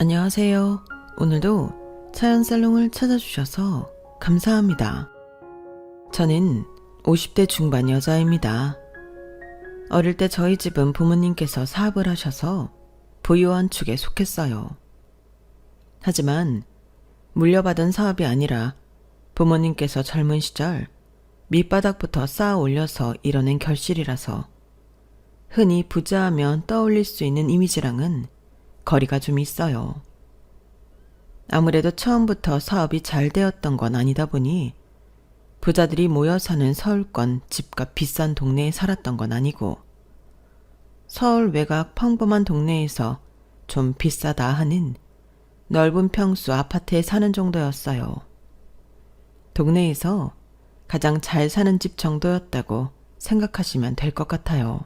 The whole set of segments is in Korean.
안녕하세요. 오늘도 차연살롱을 찾아주셔서 감사합니다. 저는 50대 중반 여자입니다. 어릴 때 저희 집은 부모님께서 사업을 하셔서 부유한 축에 속했어요. 하지만 물려받은 사업이 아니라 부모님께서 젊은 시절 밑바닥부터 쌓아 올려서 이뤄낸 결실이라서 흔히 부자하면 떠올릴 수 있는 이미지랑은 거리가 좀 있어요. 아무래도 처음부터 사업이 잘 되었던 건 아니다 보니 부자들이 모여 사는 서울권 집값 비싼 동네에 살았던 건 아니고 서울 외곽 평범한 동네에서 좀 비싸다 하는 넓은 평수 아파트에 사는 정도였어요. 동네에서 가장 잘 사는 집 정도였다고 생각하시면 될 것 같아요.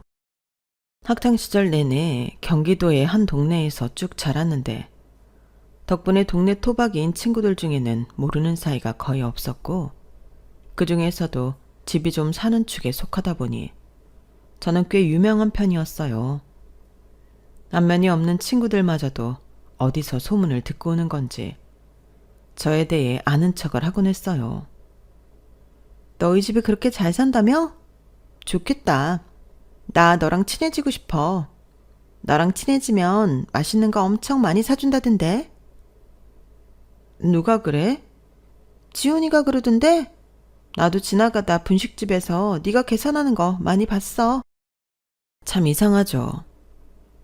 학창시절 내내 경기도의 한 동네에서 쭉 자랐는데 덕분에 동네 토박이인 친구들 중에는 모르는 사이가 거의 없었고 그 중에서도 집이 좀 사는 축에 속하다 보니 저는 꽤 유명한 편이었어요. 안면이 없는 친구들마저도 어디서 소문을 듣고 오는 건지 저에 대해 아는 척을 하곤 했어요. 너희 집이 그렇게 잘 산다며? 좋겠다. 나 너랑 친해지고 싶어. 너랑 친해지면 맛있는 거 엄청 많이 사준다던데? 누가 그래? 지훈이가 그러던데? 나도 지나가다 분식집에서 네가 계산하는 거 많이 봤어. 참 이상하죠.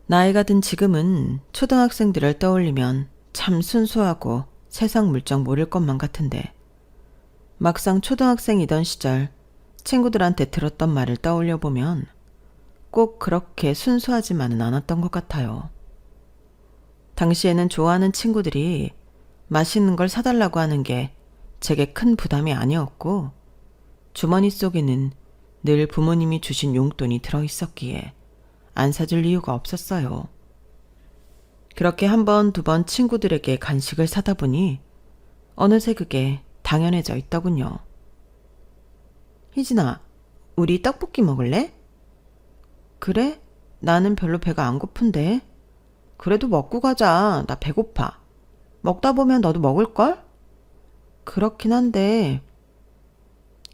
나이가 든 지금은 초등학생들을 떠올리면 참 순수하고 세상 물정 모를 것만 같은데 막상 초등학생이던 시절 친구들한테 들었던 말을 떠올려 보면 꼭 그렇게 순수하지만은 않았던 것 같아요. 당시에는 좋아하는 친구들이 맛있는 걸 사달라고 하는 게 제게 큰 부담이 아니었고 주머니 속에는 늘 부모님이 주신 용돈이 들어있었기에 안 사줄 이유가 없었어요. 그렇게 한 번, 두 번 친구들에게 간식을 사다 보니 어느새 그게 당연해져 있더군요. 희진아, 우리 떡볶이 먹을래? 그래? 나는 별로 배가 안 고픈데. 그래도 먹고 가자. 나 배고파. 먹다 보면 너도 먹을걸? 그렇긴 한데.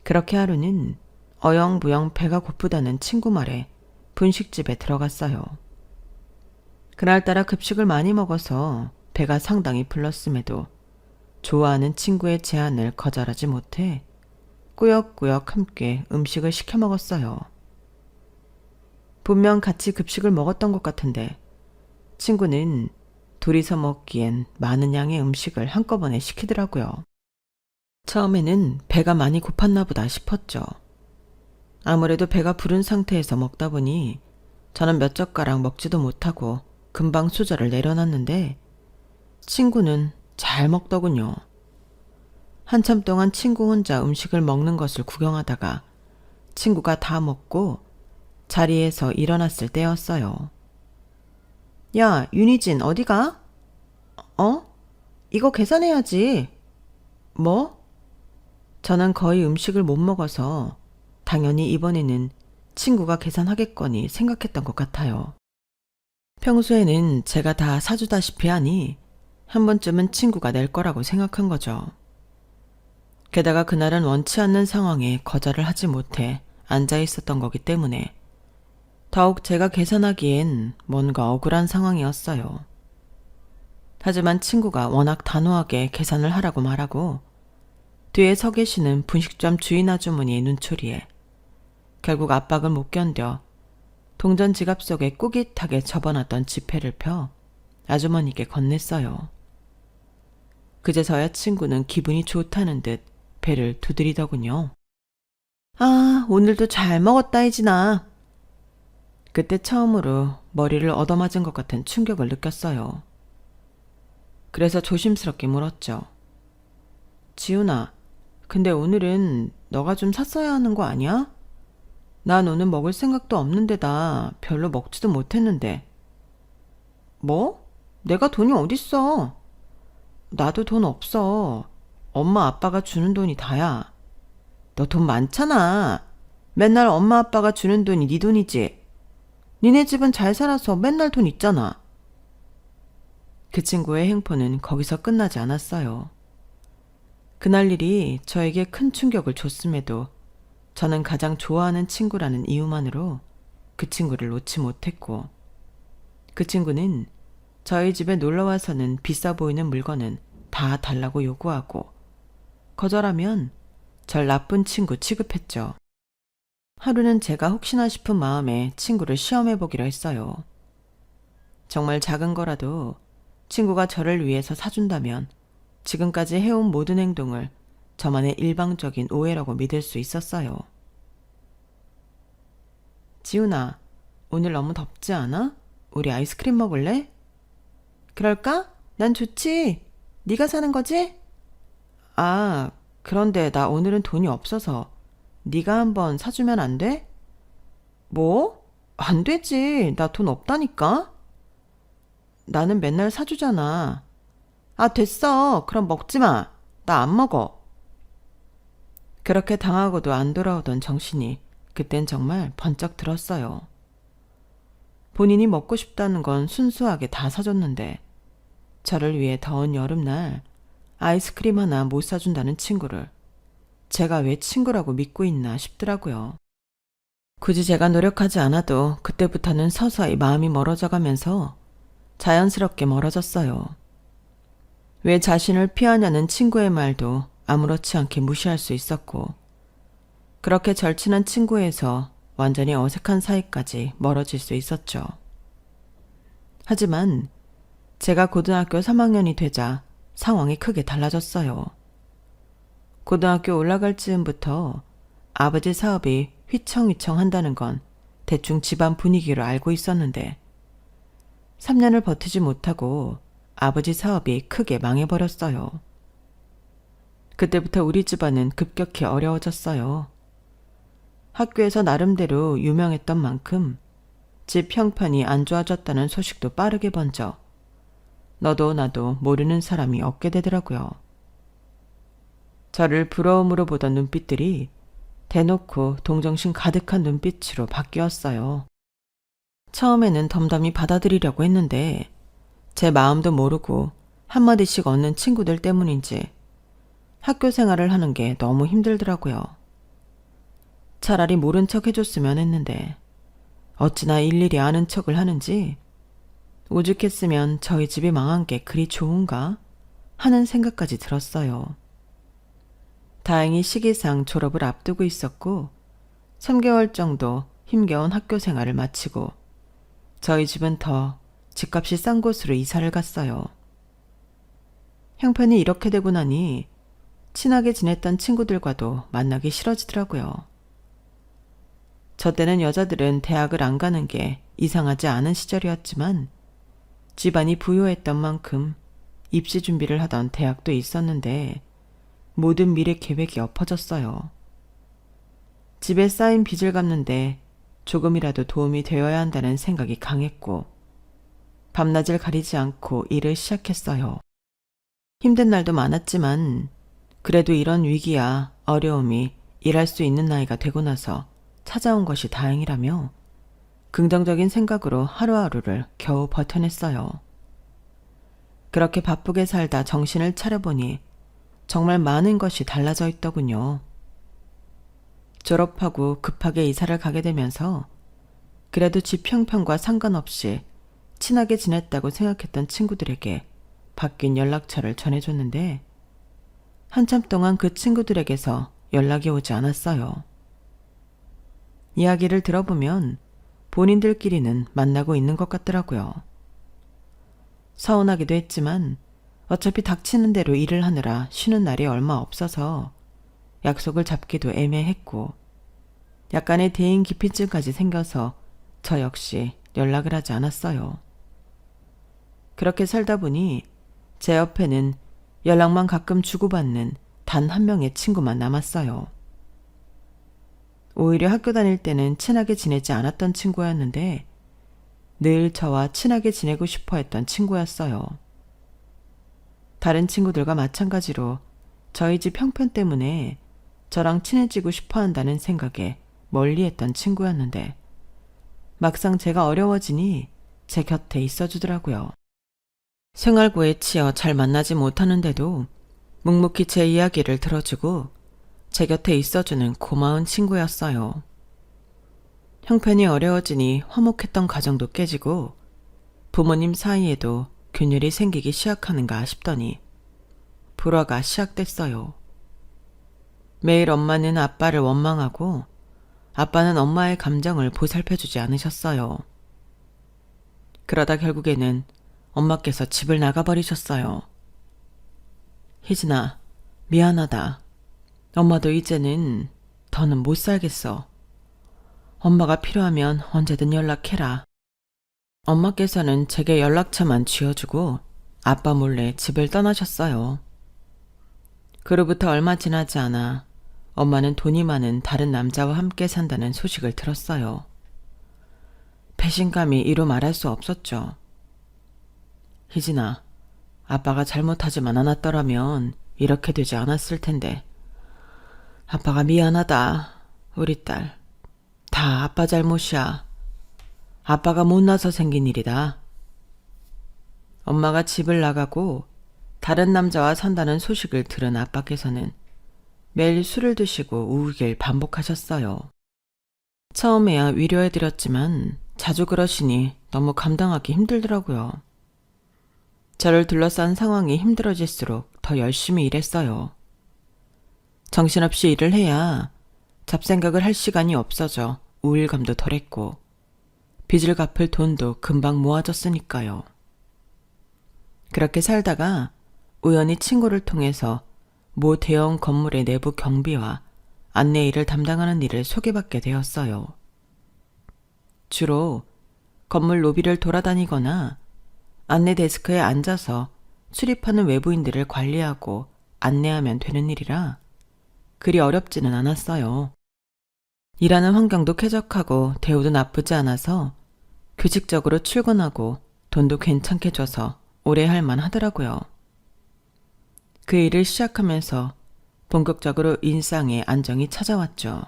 그렇게 하루는 어영부영 배가 고프다는 친구 말에 분식집에 들어갔어요. 그날따라 급식을 많이 먹어서 배가 상당히 불렀음에도 좋아하는 친구의 제안을 거절하지 못해 꾸역꾸역 함께 음식을 시켜 먹었어요. 분명 같이 급식을 먹었던 것 같은데 친구는 둘이서 먹기엔 많은 양의 음식을 한꺼번에 시키더라고요. 처음에는 배가 많이 고팠나 보다 싶었죠. 아무래도 배가 부른 상태에서 먹다 보니 저는 몇 젓가락 먹지도 못하고 금방 수저를 내려놨는데 친구는 잘 먹더군요. 한참 동안 친구 혼자 음식을 먹는 것을 구경하다가 친구가 다 먹고 자리에서 일어났을 때였어요. 야, 윤희진 어디가? 이거 계산해야지. 뭐? 저는 거의 음식을 못 먹어서 당연히 이번에는 친구가 계산하겠거니 생각했던 것 같아요. 평소에는 제가 다 사주다시피 하니 한 번쯤은 친구가 낼 거라고 생각한 거죠. 게다가 그날은 원치 않는 상황에 거절을 하지 못해 앉아 있었던 거기 때문에 더욱 제가 계산하기엔 뭔가 억울한 상황이었어요. 하지만 친구가 워낙 단호하게 계산을 하라고 말하고 뒤에 서 계시는 분식점 주인 아주머니의 눈초리에 결국 압박을 못 견뎌 동전 지갑 속에 꾸깃하게 접어놨던 지폐를 펴 아주머니께 건넸어요. 그제서야 친구는 기분이 좋다는 듯 배를 두드리더군요. 아, 오늘도 잘 먹었다, 희진아. 그때 처음으로 머리를 얻어맞은 것 같은 충격을 느꼈어요. 그래서 조심스럽게 물었죠. 지훈아, 근데 오늘은 너가 좀 샀어야 하는 거 아니야? 난 오늘 먹을 생각도 없는데다 별로 먹지도 못했는데. 뭐? 내가 돈이 어딨어? 나도 돈 없어. 엄마 아빠가 주는 돈이 다야. 너 돈 많잖아. 맨날 엄마 아빠가 주는 돈이 네 돈이지. 니네 집은 잘 살아서 맨날 돈 있잖아. 그 친구의 행포는 거기서 끝나지 않았어요. 그날 일이 저에게 큰 충격을 줬음에도 저는 가장 좋아하는 친구라는 이유만으로 그 친구를 놓지 못했고, 그 친구는 저희 집에 놀러와서는 비싸 보이는 물건은 다 달라고 요구하고, 거절하면 절 나쁜 친구 취급했죠. 하루는 제가 혹시나 싶은 마음에 친구를 시험해보기로 했어요. 정말 작은 거라도 친구가 저를 위해서 사준다면 지금까지 해온 모든 행동을 저만의 일방적인 오해라고 믿을 수 있었어요. 지훈아, 오늘 너무 덥지 않아? 우리 아이스크림 먹을래? 그럴까? 난 좋지. 네가 사는 거지? 아, 그런데 나 오늘은 돈이 없어서 네가 한번 사주면 안 돼? 뭐? 안 되지. 나 돈 없다니까? 나는 맨날 사주잖아. 아, 됐어. 그럼 먹지 마. 나 안 먹어. 그렇게 당하고도 안 돌아오던 정신이 그땐 정말 번쩍 들었어요. 본인이 먹고 싶다는 건 순수하게 다 사줬는데 저를 위해 더운 여름날 아이스크림 하나 못 사준다는 친구를 제가 왜 친구라고 믿고 있나 싶더라고요. 굳이 제가 노력하지 않아도 그때부터는 서서히 마음이 멀어져 가면서 자연스럽게 멀어졌어요. 왜 자신을 피하냐는 친구의 말도 아무렇지 않게 무시할 수 있었고, 그렇게 절친한 친구에서 완전히 어색한 사이까지 멀어질 수 있었죠. 하지만 제가 고등학교 3학년이 되자 상황이 크게 달라졌어요. 고등학교 올라갈 즈음부터 아버지 사업이 휘청휘청 한다는 건 대충 집안 분위기로 알고 있었는데 3년을 버티지 못하고 아버지 사업이 크게 망해버렸어요. 그때부터 우리 집안은 급격히 어려워졌어요. 학교에서 나름대로 유명했던 만큼 집 형편이 안 좋아졌다는 소식도 빠르게 번져 너도 나도 모르는 사람이 없게 되더라고요. 저를 부러움으로 보던 눈빛들이 대놓고 동정심 가득한 눈빛으로 바뀌었어요. 처음에는 덤덤히 받아들이려고 했는데 제 마음도 모르고 한마디씩 얻는 친구들 때문인지 학교 생활을 하는 게 너무 힘들더라고요. 차라리 모른 척 해줬으면 했는데 어찌나 일일이 아는 척을 하는지 오죽했으면 저희 집이 망한 게 그리 좋은가 하는 생각까지 들었어요. 다행히 시기상 졸업을 앞두고 있었고 3개월 정도 힘겨운 학교 생활을 마치고 저희 집은 더 집값이 싼 곳으로 이사를 갔어요. 형편이 이렇게 되고 나니 친하게 지냈던 친구들과도 만나기 싫어지더라고요. 저 때는 여자들은 대학을 안 가는 게 이상하지 않은 시절이었지만 집안이 부유했던 만큼 입시 준비를 하던 대학도 있었는데 모든 미래 계획이 엎어졌어요. 집에 쌓인 빚을 갚는데 조금이라도 도움이 되어야 한다는 생각이 강했고 밤낮을 가리지 않고 일을 시작했어요. 힘든 날도 많았지만 그래도 이런 위기야 어려움이 일할 수 있는 나이가 되고 나서 찾아온 것이 다행이라며 긍정적인 생각으로 하루하루를 겨우 버텨냈어요. 그렇게 바쁘게 살다 정신을 차려보니 정말 많은 것이 달라져 있더군요. 졸업하고 급하게 이사를 가게 되면서 그래도 집 형편과 상관없이 친하게 지냈다고 생각했던 친구들에게 바뀐 연락처를 전해줬는데 한참 동안 그 친구들에게서 연락이 오지 않았어요. 이야기를 들어보면 본인들끼리는 만나고 있는 것 같더라고요. 서운하기도 했지만 어차피 닥치는 대로 일을 하느라 쉬는 날이 얼마 없어서 약속을 잡기도 애매했고 약간의 대인 기피증까지 생겨서 저 역시 연락을 하지 않았어요. 그렇게 살다 보니 제 옆에는 연락만 가끔 주고받는 단 한 명의 친구만 남았어요. 오히려 학교 다닐 때는 친하게 지내지 않았던 친구였는데 늘 저와 친하게 지내고 싶어 했던 친구였어요. 다른 친구들과 마찬가지로 저희 집 형편 때문에 저랑 친해지고 싶어 한다는 생각에 멀리했던 친구였는데 막상 제가 어려워지니 제 곁에 있어주더라고요. 생활고에 치여 잘 만나지 못하는데도 묵묵히 제 이야기를 들어주고 제 곁에 있어주는 고마운 친구였어요. 형편이 어려워지니 화목했던 가정도 깨지고 부모님 사이에도 균열이 생기기 시작하는가 싶더니 불화가 시작됐어요. 매일 엄마는 아빠를 원망하고 아빠는 엄마의 감정을 보살펴주지 않으셨어요. 그러다 결국에는 엄마께서 집을 나가버리셨어요. 희진아, 미안하다. 엄마도 이제는 더는 못 살겠어. 엄마가 필요하면 언제든 연락해라. 엄마께서는 제게 연락처만 쥐어주고 아빠 몰래 집을 떠나셨어요. 그로부터 얼마 지나지 않아 엄마는 돈이 많은 다른 남자와 함께 산다는 소식을 들었어요. 배신감이 이루 말할 수 없었죠. 희진아, 아빠가 잘못하지만 않았더라면 이렇게 되지 않았을 텐데. 아빠가 미안하다, 우리 딸. 다 아빠 잘못이야. 아빠가 못나서 생긴 일이다. 엄마가 집을 나가고 다른 남자와 산다는 소식을 들은 아빠께서는 매일 술을 드시고 우길 반복하셨어요. 처음에야 위로해드렸지만 자주 그러시니 너무 감당하기 힘들더라고요. 저를 둘러싼 상황이 힘들어질수록 더 열심히 일했어요. 정신없이 일을 해야 잡생각을 할 시간이 없어져 우울감도 덜했고 빚을 갚을 돈도 금방 모아졌으니까요. 그렇게 살다가 우연히 친구를 통해서 모 대형 건물의 내부 경비와 안내 일을 담당하는 일을 소개받게 되었어요. 주로 건물 로비를 돌아다니거나 안내 데스크에 앉아서 출입하는 외부인들을 관리하고 안내하면 되는 일이라 그리 어렵지는 않았어요. 일하는 환경도 쾌적하고 대우도 나쁘지 않아서 규칙적으로 출근하고 돈도 괜찮게 줘서 오래 할 만하더라고요. 그 일을 시작하면서 본격적으로 인상에 안정이 찾아왔죠.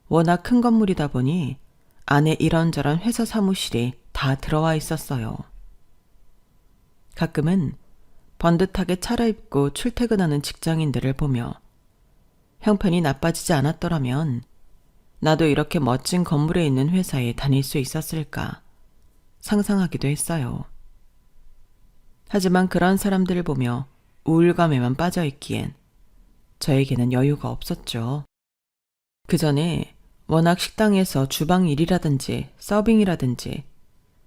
워낙 큰 건물이다 보니 안에 이런저런 회사 사무실이 다 들어와 있었어요. 가끔은 번듯하게 차려입고 출퇴근하는 직장인들을 보며 형편이 나빠지지 않았더라면 나도 이렇게 멋진 건물에 있는 회사에 다닐 수 있었을까 상상하기도 했어요. 하지만 그런 사람들을 보며 우울감에만 빠져있기엔 저에게는 여유가 없었죠. 그 전에 워낙 식당에서 주방 일이라든지 서빙이라든지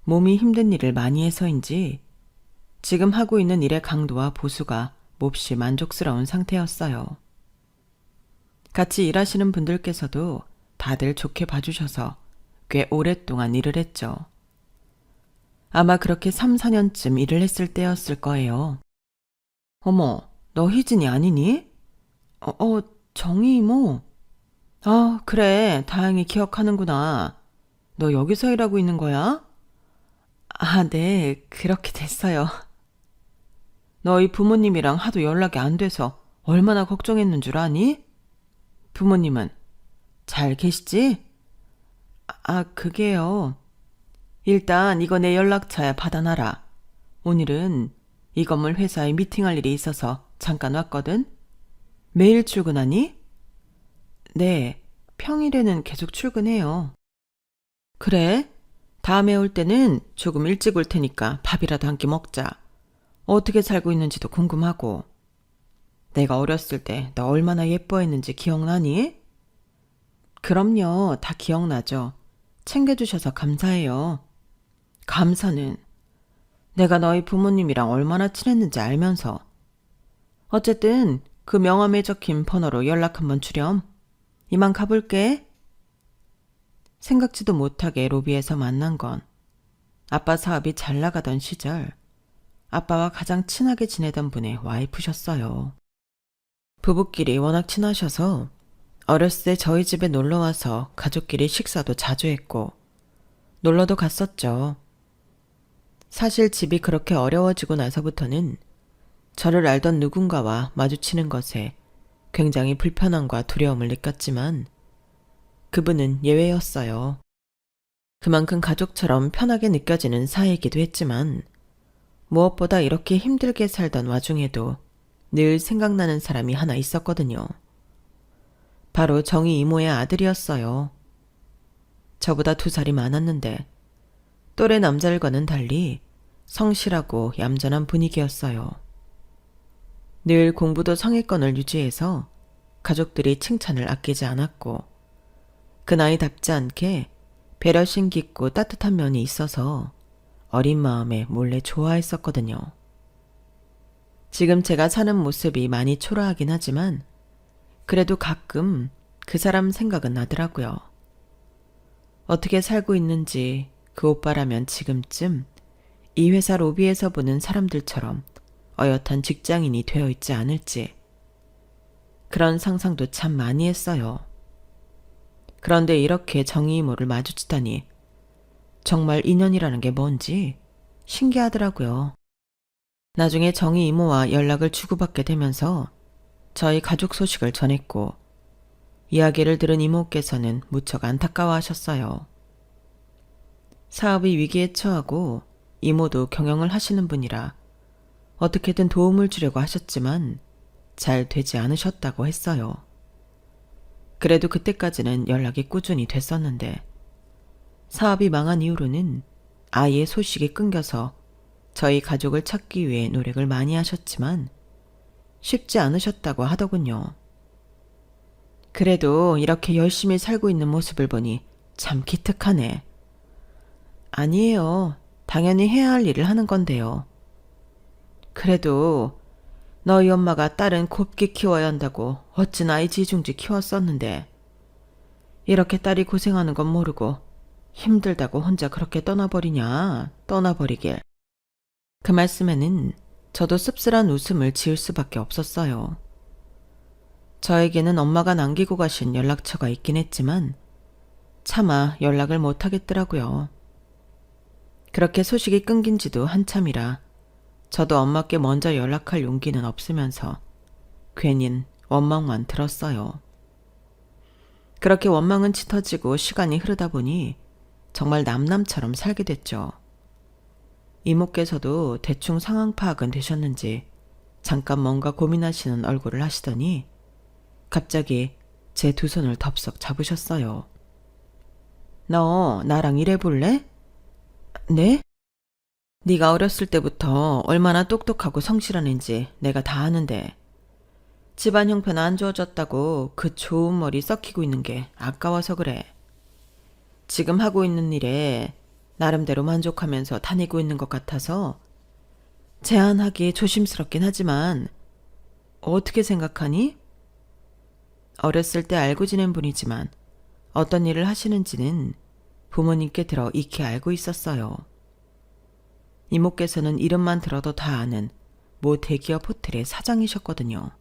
몸이 힘든 일을 많이 해서인지 지금 하고 있는 일의 강도와 보수가 몹시 만족스러운 상태였어요. 같이 일하시는 분들께서도 다들 좋게 봐주셔서 꽤 오랫동안 일을 했죠. 아마 그렇게 3, 4년쯤 일을 했을 때였을 거예요. 어머, 너 희진이 아니니? 정희 이모. 아, 그래. 다행히 기억하는구나. 너 여기서 일하고 있는 거야? 아, 네. 그렇게 됐어요. 너희 부모님이랑 하도 연락이 안 돼서 얼마나 걱정했는 줄 아니? 부모님은 잘 계시지? 아, 그게요. 일단 이거 내 연락처에 받아놔라. 오늘은 이 건물 회사에 미팅할 일이 있어서 잠깐 왔거든? 매일 출근하니? 네, 평일에는 계속 출근해요. 그래? 다음에 올 때는 조금 일찍 올 테니까 밥이라도 한 끼 먹자. 어떻게 살고 있는지도 궁금하고. 내가 어렸을 때 너 얼마나 예뻐했는지 기억나니? 그럼요, 다 기억나죠. 챙겨주셔서 감사해요. 감사는 내가 너희 부모님이랑 얼마나 친했는지 알면서. 어쨌든 그 명함에 적힌 번호로 연락 한번 주렴. 이만 가볼게. 생각지도 못하게 로비에서 만난 건 아빠 사업이 잘 나가던 시절 아빠와 가장 친하게 지내던 분의 와이프셨어요. 부부끼리 워낙 친하셔서 어렸을 때 저희 집에 놀러와서 가족끼리 식사도 자주 했고 놀러도 갔었죠. 사실 집이 그렇게 어려워지고 나서부터는 저를 알던 누군가와 마주치는 것에 굉장히 불편함과 두려움을 느꼈지만 그분은 예외였어요. 그만큼 가족처럼 편하게 느껴지는 사이이기도 했지만 무엇보다 이렇게 힘들게 살던 와중에도 늘 생각나는 사람이 하나 있었거든요. 바로 정희 이모의 아들이었어요. 저보다 2살이 많았는데 또래 남자들과는 달리 성실하고 얌전한 분위기였어요. 늘 공부도 상위권을 유지해서 가족들이 칭찬을 아끼지 않았고 그 나이답지 않게 배려심 깊고 따뜻한 면이 있어서 어린 마음에 몰래 좋아했었거든요. 지금 제가 사는 모습이 많이 초라하긴 하지만 그래도 가끔 그 사람 생각은 나더라고요. 어떻게 살고 있는지 그 오빠라면 지금쯤 이 회사 로비에서 보는 사람들처럼 어엿한 직장인이 되어 있지 않을지 그런 상상도 참 많이 했어요. 그런데 이렇게 정희 이모를 마주치다니 정말 인연이라는 게 뭔지 신기하더라고요. 나중에 정희 이모와 연락을 주고받게 되면서 저희 가족 소식을 전했고 이야기를 들은 이모께서는 무척 안타까워하셨어요. 사업이 위기에 처하고 이모도 경영을 하시는 분이라 어떻게든 도움을 주려고 하셨지만 잘 되지 않으셨다고 했어요. 그래도 그때까지는 연락이 꾸준히 됐었는데 사업이 망한 이후로는 아예 소식이 끊겨서 저희 가족을 찾기 위해 노력을 많이 하셨지만 쉽지 않으셨다고 하더군요. 그래도 이렇게 열심히 살고 있는 모습을 보니 참 기특하네. 아니에요. 당연히 해야 할 일을 하는 건데요. 그래도 너희 엄마가 딸은 곱게 키워야 한다고 어찌나 이지중지 키웠었는데 이렇게 딸이 고생하는 건 모르고 힘들다고 혼자 그렇게 떠나버리냐, 떠나버리길. 그 말씀에는 저도 씁쓸한 웃음을 지을 수밖에 없었어요. 저에게는 엄마가 남기고 가신 연락처가 있긴 했지만 차마 연락을 못 하겠더라고요. 그렇게 소식이 끊긴 지도 한참이라 저도 엄마께 먼저 연락할 용기는 없으면서 괜히 원망만 들었어요. 그렇게 원망은 짙어지고 시간이 흐르다 보니 정말 남남처럼 살게 됐죠. 이모께서도 대충 상황 파악은 되셨는지 잠깐 뭔가 고민하시는 얼굴을 하시더니 갑자기 제 2손을 덥석 잡으셨어요. 너 나랑 일해볼래? 네? 네가 어렸을 때부터 얼마나 똑똑하고 성실한 앤지 내가 다 아는데 집안 형편 안 좋아졌다고 그 좋은 머리 썩히고 있는 게 아까워서 그래. 지금 하고 있는 일에 나름대로 만족하면서 다니고 있는 것 같아서 제안하기 조심스럽긴 하지만 어떻게 생각하니? 어렸을 때 알고 지낸 분이지만 어떤 일을 하시는지는 부모님께 들어 익히 알고 있었어요. 이모께서는 이름만 들어도 다 아는 모 대기업 호텔의 사장이셨거든요.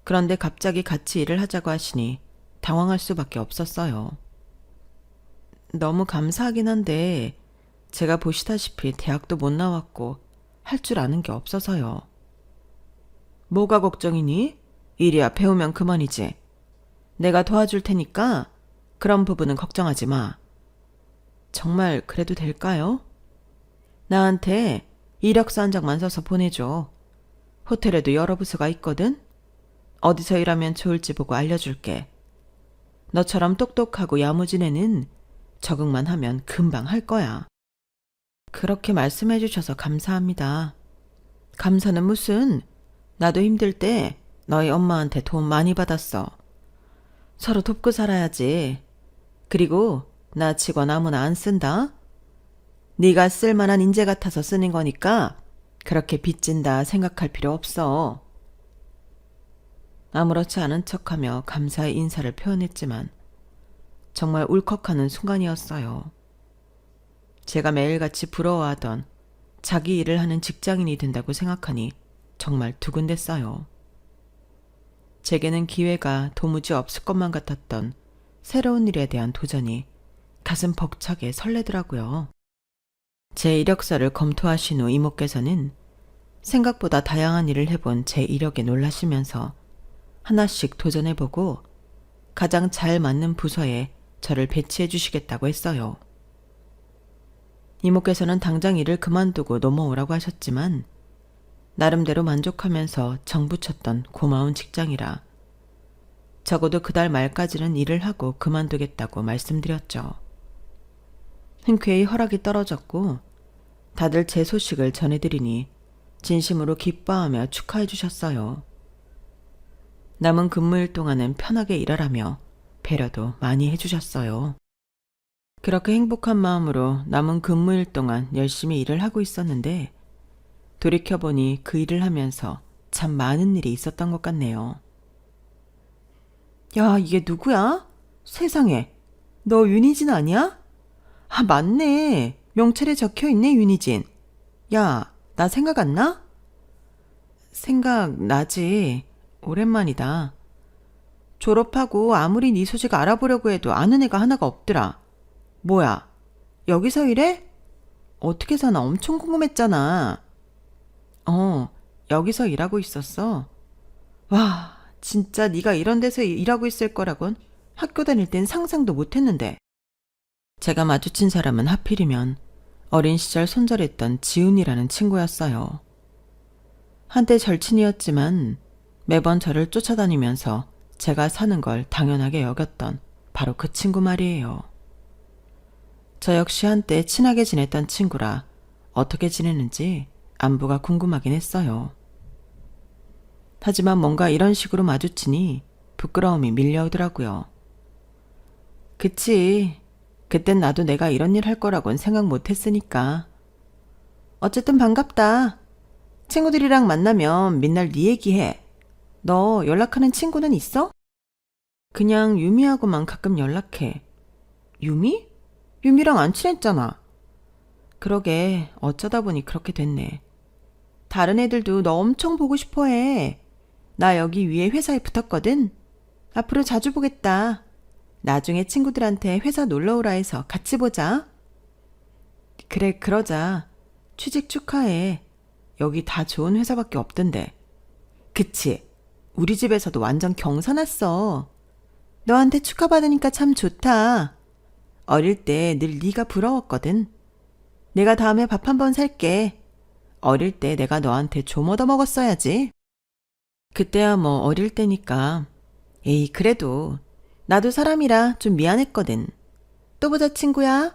그런데 갑자기 같이 일을 하자고 하시니 당황할 수밖에 없었어요. 너무 감사하긴 한데 제가 보시다시피 대학도 못 나왔고 할 줄 아는 게 없어서요. 뭐가 걱정이니? 일이야 배우면 그만이지. 내가 도와줄 테니까 그런 부분은 걱정하지 마. 정말 그래도 될까요? 나한테 이력서 한 장만 써서 보내줘. 호텔에도 여러 부서가 있거든. 어디서 일하면 좋을지 보고 알려줄게. 너처럼 똑똑하고 야무진 애는 적응만 하면 금방 할 거야. 그렇게 말씀해 주셔서 감사합니다. 감사는 무슨, 나도 힘들 때 너희 엄마한테 도움 많이 받았어. 서로 돕고 살아야지. 그리고 나 직원 아무나 안 쓴다. 네가 쓸만한 인재 같아서 쓰는 거니까 그렇게 빚진다 생각할 필요 없어. 아무렇지 않은 척하며 감사의 인사를 표현했지만 정말 울컥하는 순간이었어요. 제가 매일같이 부러워하던 자기 일을 하는 직장인이 된다고 생각하니 정말 두근댔어요. 제게는 기회가 도무지 없을 것만 같았던 새로운 일에 대한 도전이 가슴 벅차게 설레더라고요. 제 이력서를 검토하신 후 이모께서는 생각보다 다양한 일을 해본 제 이력에 놀라시면서 하나씩 도전해보고 가장 잘 맞는 부서에 저를 배치해 주시겠다고 했어요. 이모께서는 당장 일을 그만두고 넘어오라고 하셨지만 나름대로 만족하면서 정붙였던 고마운 직장이라 적어도 그달 말까지는 일을 하고 그만두겠다고 말씀드렸죠. 흔쾌히 허락이 떨어졌고 다들 제 소식을 전해드리니 진심으로 기뻐하며 축하해 주셨어요. 남은 근무일 동안은 편하게 일하라며 배려도 많이 해주셨어요. 그렇게 행복한 마음으로 남은 근무일 동안 열심히 일을 하고 있었는데 돌이켜보니 그 일을 하면서 참 많은 일이 있었던 것 같네요. 야, 이게 누구야? 세상에, 너 윤희진 아니야? 아, 맞네. 명찰에 적혀있네, 윤희진. 야, 나 생각 안 나? 생각나지. 오랜만이다. 졸업하고 아무리 네 소식 알아보려고 해도 아는 애가 하나가 없더라. 뭐야, 여기서 일해? 어떻게 사나 엄청 궁금했잖아. 여기서 일하고 있었어. 와, 진짜 네가 이런 데서 일하고 있을 거라곤 학교 다닐 땐 상상도 못했는데. 제가 마주친 사람은 하필이면 어린 시절 손절했던 지훈이라는 친구였어요. 한때 절친이었지만 매번 저를 쫓아다니면서 제가 사는 걸 당연하게 여겼던 바로 그 친구 말이에요. 저 역시 한때 친하게 지냈던 친구라 어떻게 지내는지 안부가 궁금하긴 했어요. 하지만 뭔가 이런 식으로 마주치니 부끄러움이 밀려오더라고요. 그치. 그땐 나도 내가 이런 일 할 거라곤 생각 못 했으니까. 어쨌든 반갑다. 친구들이랑 만나면 맨날 네 얘기해. 너 연락하는 친구는 있어? 그냥 유미하고만 가끔 연락해. 유미? 유미랑 안 친했잖아. 그러게, 어쩌다 보니 그렇게 됐네. 다른 애들도 너 엄청 보고 싶어 해. 나 여기 위에 회사에 붙었거든. 앞으로 자주 보겠다. 나중에 친구들한테 회사 놀러 오라 해서 같이 보자. 그래, 그러자. 취직 축하해. 여기 다 좋은 회사밖에 없던데. 그치? 우리 집에서도 완전 경사났어. 너한테 축하받으니까 참 좋다. 어릴 때 늘 네가 부러웠거든. 내가 다음에 밥 한번 살게. 어릴 때 내가 너한테 좀 얻어먹었어야지. 그때야 뭐 어릴 때니까. 에이, 그래도 나도 사람이라 좀 미안했거든. 또 보자, 친구야.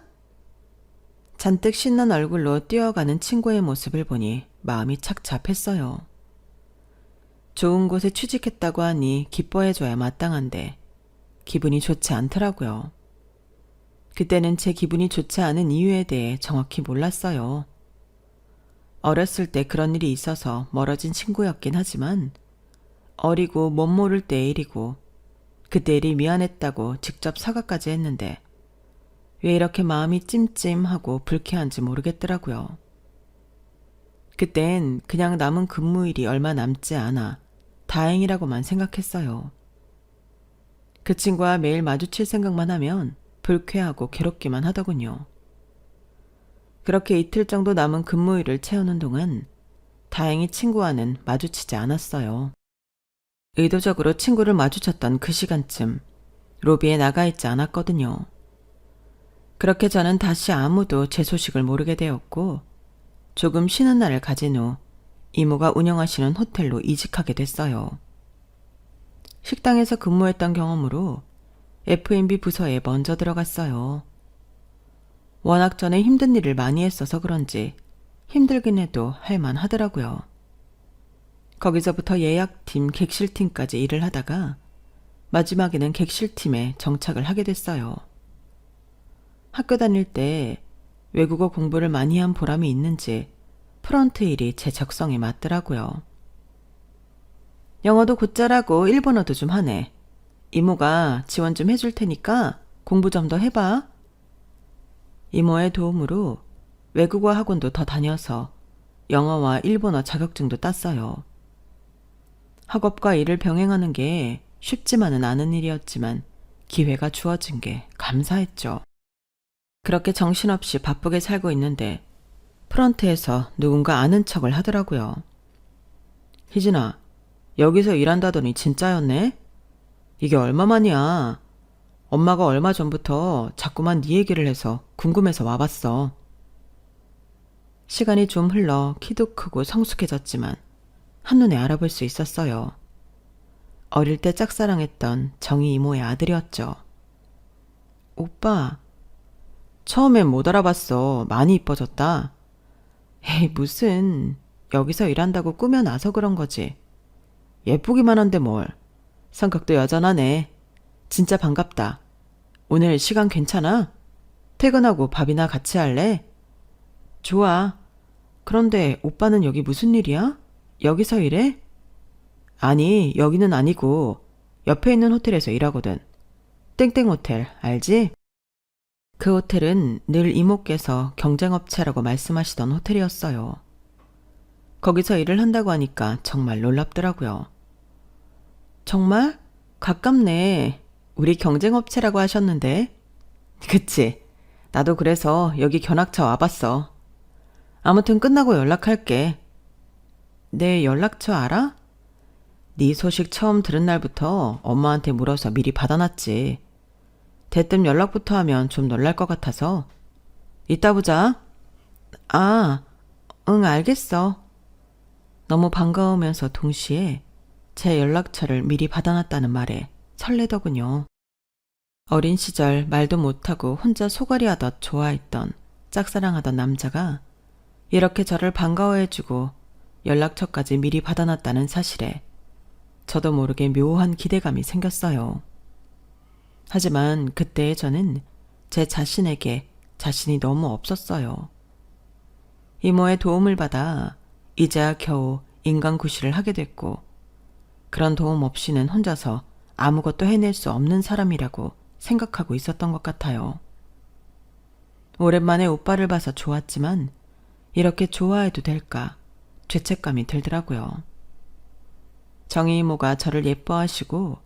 잔뜩 신난 얼굴로 뛰어가는 친구의 모습을 보니 마음이 착잡했어요. 좋은 곳에 취직했다고 하니 기뻐해줘야 마땅한데 기분이 좋지 않더라고요. 그때는 제 기분이 좋지 않은 이유에 대해 정확히 몰랐어요. 어렸을 때 그런 일이 있어서 멀어진 친구였긴 하지만 어리고 못 모를 때의 일이고 그때 일이 미안했다고 직접 사과까지 했는데 왜 이렇게 마음이 찜찜하고 불쾌한지 모르겠더라고요. 그땐 그냥 남은 근무일이 얼마 남지 않아 다행이라고만 생각했어요. 그 친구와 매일 마주칠 생각만 하면 불쾌하고 괴롭기만 하더군요. 그렇게 이틀 정도 남은 근무일을 채우는 동안 다행히 친구와는 마주치지 않았어요. 의도적으로 친구를 마주쳤던 그 시간쯤 로비에 나가 있지 않았거든요. 그렇게 저는 다시 아무도 제 소식을 모르게 되었고 조금 쉬는 날을 가진 후 이모가 운영하시는 호텔로 이직하게 됐어요. 식당에서 근무했던 경험으로 F&B 부서에 먼저 들어갔어요. 워낙 전에 힘든 일을 많이 했어서 그런지 힘들긴 해도 할만하더라고요. 거기서부터 예약팀, 객실팀까지 일을 하다가 마지막에는 객실팀에 정착을 하게 됐어요. 학교 다닐 때 외국어 공부를 많이 한 보람이 있는지 프런트 일이 제 적성에 맞더라고요. 영어도 곧잘하고 일본어도 좀 하네. 이모가 지원 좀 해줄 테니까 공부 좀 더 해봐. 이모의 도움으로 외국어 학원도 더 다녀서 영어와 일본어 자격증도 땄어요. 학업과 일을 병행하는 게 쉽지만은 않은 일이었지만 기회가 주어진 게 감사했죠. 그렇게 정신없이 바쁘게 살고 있는데 프런트에서 누군가 아는 척을 하더라고요. 희진아, 여기서 일한다더니 진짜였네? 이게 얼마만이야? 엄마가 얼마 전부터 자꾸만 네 얘기를 해서 궁금해서 와봤어. 시간이 좀 흘러 키도 크고 성숙해졌지만 한눈에 알아볼 수 있었어요. 어릴 때 짝사랑했던 정희 이모의 아들이었죠. 오빠, 처음엔 못 알아봤어. 많이 이뻐졌다. 에이, 무슨. 여기서 일한다고 꾸며놔서 그런 거지. 예쁘기만 한데 뭘. 성격도 여전하네. 진짜 반갑다. 오늘 시간 괜찮아? 퇴근하고 밥이나 같이 할래? 좋아. 그런데 오빠는 여기 무슨 일이야? 여기서 일해? 아니, 여기는 아니고 옆에 있는 호텔에서 일하거든. 땡땡 호텔, 알지? 그 호텔은 늘 이모께서 경쟁업체라고 말씀하시던 호텔이었어요. 거기서 일을 한다고 하니까 정말 놀랍더라고요. 정말? 가깝네. 우리 경쟁업체라고 하셨는데. 그치? 나도 그래서 여기 견학차 와봤어. 아무튼 끝나고 연락할게. 내 연락처 알아? 네 소식 처음 들은 날부터 엄마한테 물어서 미리 받아놨지. 대뜸 연락부터 하면 좀 놀랄 것 같아서. 이따 보자. 아, 응, 알겠어. 너무 반가우면서 동시에 제 연락처를 미리 받아놨다는 말에 설레더군요. 어린 시절 말도 못하고 혼자 소갈이하듯 좋아했던 짝사랑하던 남자가 이렇게 저를 반가워해주고 연락처까지 미리 받아놨다는 사실에 저도 모르게 묘한 기대감이 생겼어요. 하지만 그때의 저는 제 자신에게 자신이 너무 없었어요. 이모의 도움을 받아 이제야 겨우 인간구실을 하게 됐고 그런 도움 없이는 혼자서 아무것도 해낼 수 없는 사람이라고 생각하고 있었던 것 같아요. 오랜만에 오빠를 봐서 좋았지만 이렇게 좋아해도 될까 죄책감이 들더라고요. 정희 이모가 저를 예뻐하시고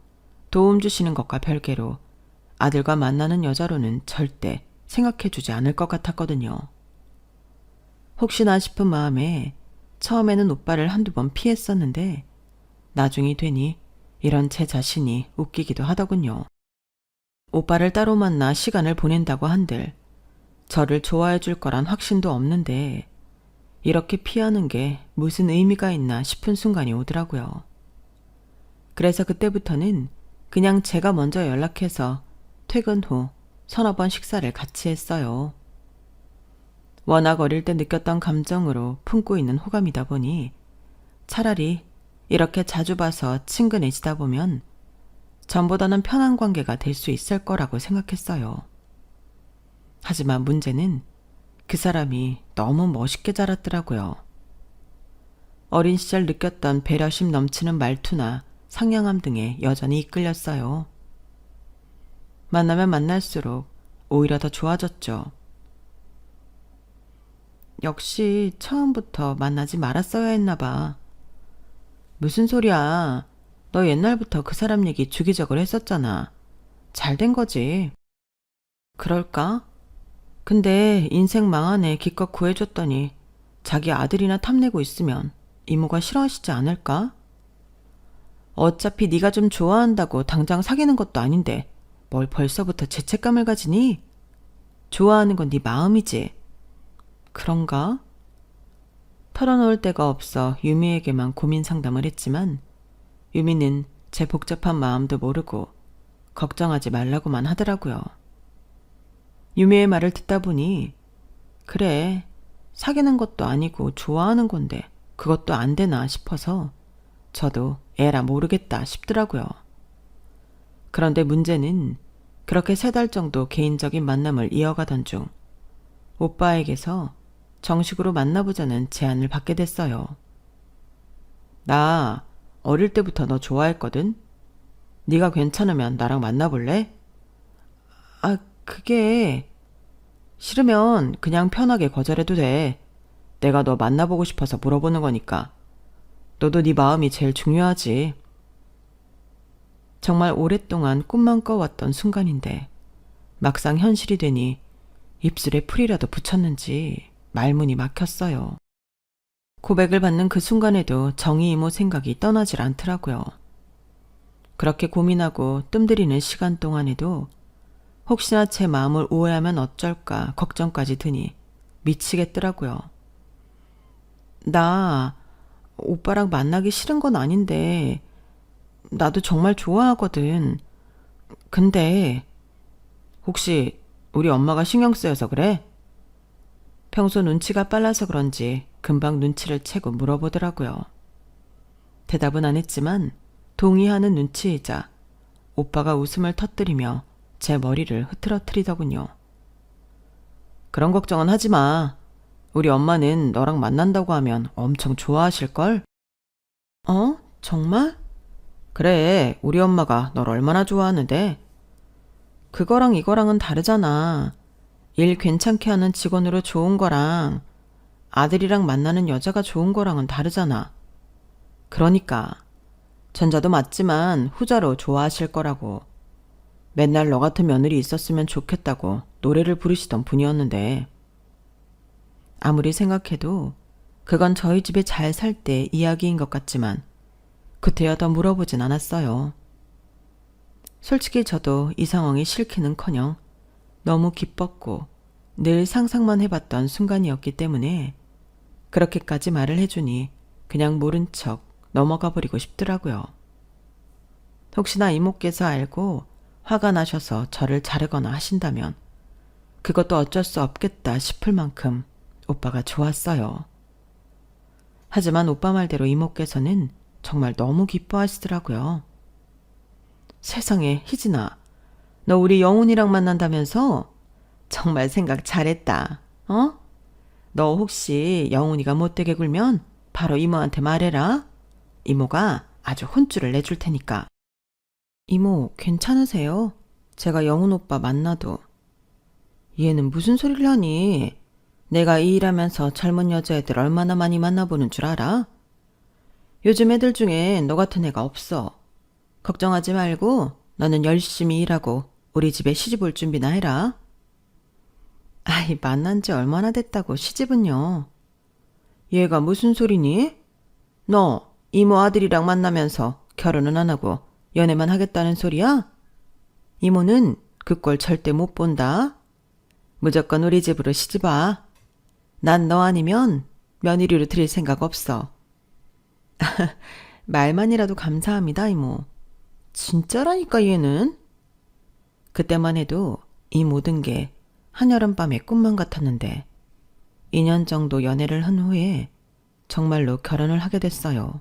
도움 주시는 것과 별개로 아들과 만나는 여자로는 절대 생각해주지 않을 것 같았거든요. 혹시나 싶은 마음에 처음에는 오빠를 한두 번 피했었는데 나중이 되니 이런 제 자신이 웃기기도 하더군요. 오빠를 따로 만나 시간을 보낸다고 한들 저를 좋아해 줄 거란 확신도 없는데 이렇게 피하는 게 무슨 의미가 있나 싶은 순간이 오더라고요. 그래서 그때부터는 그냥 제가 먼저 연락해서 퇴근 후 서너 번 식사를 같이 했어요. 워낙 어릴 때 느꼈던 감정으로 품고 있는 호감이다 보니 차라리 이렇게 자주 봐서 친근해지다 보면 전보다는 편한 관계가 될 수 있을 거라고 생각했어요. 하지만 문제는 그 사람이 너무 멋있게 자랐더라고요. 어린 시절 느꼈던 배려심 넘치는 말투나 상냥함 등에 여전히 이끌렸어요. 만나면 만날수록 오히려 더 좋아졌죠. 역시 처음부터 만나지 말았어야 했나 봐. 무슨 소리야. 너 옛날부터 그 사람 얘기 주기적으로 했었잖아. 잘 된 거지. 그럴까? 근데 인생 망한 애 기껏 구해줬더니 자기 아들이나 탐내고 있으면 이모가 싫어하시지 않을까? 어차피 네가 좀 좋아한다고 당장 사귀는 것도 아닌데 뭘 벌써부터 죄책감을 가지니? 좋아하는 건 네 마음이지. 그런가? 털어놓을 데가 없어 유미에게만 고민 상담을 했지만 유미는 제 복잡한 마음도 모르고 걱정하지 말라고만 하더라고요. 유미의 말을 듣다 보니 그래, 사귀는 것도 아니고 좋아하는 건데 그것도 안 되나 싶어서 저도 에라 모르겠다 싶더라고요. 그런데 문제는 그렇게 3달 정도 개인적인 만남을 이어가던 중 오빠에게서 정식으로 만나보자는 제안을 받게 됐어요. 나 어릴 때부터 너 좋아했거든? 네가 괜찮으면 나랑 만나볼래? 아, 그게... 싫으면 그냥 편하게 거절해도 돼. 내가 너 만나보고 싶어서 물어보는 거니까. 너도 네 마음이 제일 중요하지. 정말 오랫동안 꿈만 꿔왔던 순간인데 막상 현실이 되니 입술에 풀이라도 붙였는지 말문이 막혔어요. 고백을 받는 그 순간에도 정희 이모 생각이 떠나질 않더라고요. 그렇게 고민하고 뜸들이는 시간 동안에도 혹시나 제 마음을 오해하면 어쩔까 걱정까지 드니 미치겠더라고요. 나 오빠랑 만나기 싫은 건 아닌데 나도 정말 좋아하거든. 근데 혹시 우리 엄마가 신경 쓰여서 그래? 평소 눈치가 빨라서 그런지 금방 눈치를 채고 물어보더라고요. 대답은 안 했지만 동의하는 눈치이자 오빠가 웃음을 터뜨리며 제 머리를 흐트러뜨리더군요. 그런 걱정은 하지 마. 우리 엄마는 너랑 만난다고 하면 엄청 좋아하실걸? 어? 정말? 그래, 우리 엄마가 널 얼마나 좋아하는데? 그거랑 이거랑은 다르잖아. 일 괜찮게 하는 직원으로 좋은 거랑 아들이랑 만나는 여자가 좋은 거랑은 다르잖아. 그러니까 전자도 맞지만 후자로 좋아하실 거라고. 맨날 너 같은 며느리 있었으면 좋겠다고 노래를 부르시던 분이었는데 아무리 생각해도 그건 저희 집에 잘 살 때 이야기인 것 같지만 그때야 더 물어보진 않았어요. 솔직히 저도 이 상황이 싫기는커녕 너무 기뻤고 늘 상상만 해봤던 순간이었기 때문에 그렇게까지 말을 해주니 그냥 모른 척 넘어가 버리고 싶더라고요. 혹시나 이모께서 알고 화가 나셔서 저를 자르거나 하신다면 그것도 어쩔 수 없겠다 싶을 만큼 오빠가 좋았어요. 하지만 오빠 말대로 이모께서는 정말 너무 기뻐하시더라고요. 세상에, 희진아, 너 우리 영훈이랑 만난다면서? 정말 생각 잘했다. 어? 너 혹시 영훈이가 못되게 굴면 바로 이모한테 말해라. 이모가 아주 혼쭐을 내줄 테니까. 이모, 괜찮으세요? 제가 영훈 오빠 만나도. 얘는 무슨 소리를 하니? 내가 이 일하면서 젊은 여자애들 얼마나 많이 만나보는 줄 알아? 요즘 애들 중에 너 같은 애가 없어. 걱정하지 말고 너는 열심히 일하고 우리 집에 시집 올 준비나 해라. 아이, 만난 지 얼마나 됐다고 시집은요. 얘가 무슨 소리니? 너 이모 아들이랑 만나면서 결혼은 안 하고 연애만 하겠다는 소리야? 이모는 그 꼴 절대 못 본다. 무조건 우리 집으로 시집와. 난 너 아니면 며느리로 들일 생각 없어. 말만이라도 감사합니다, 이모. 진짜라니까 얘는. 그때만 해도 이 모든 게 한여름밤의 꿈만 같았는데 2년 정도 연애를 한 후에 정말로 결혼을 하게 됐어요.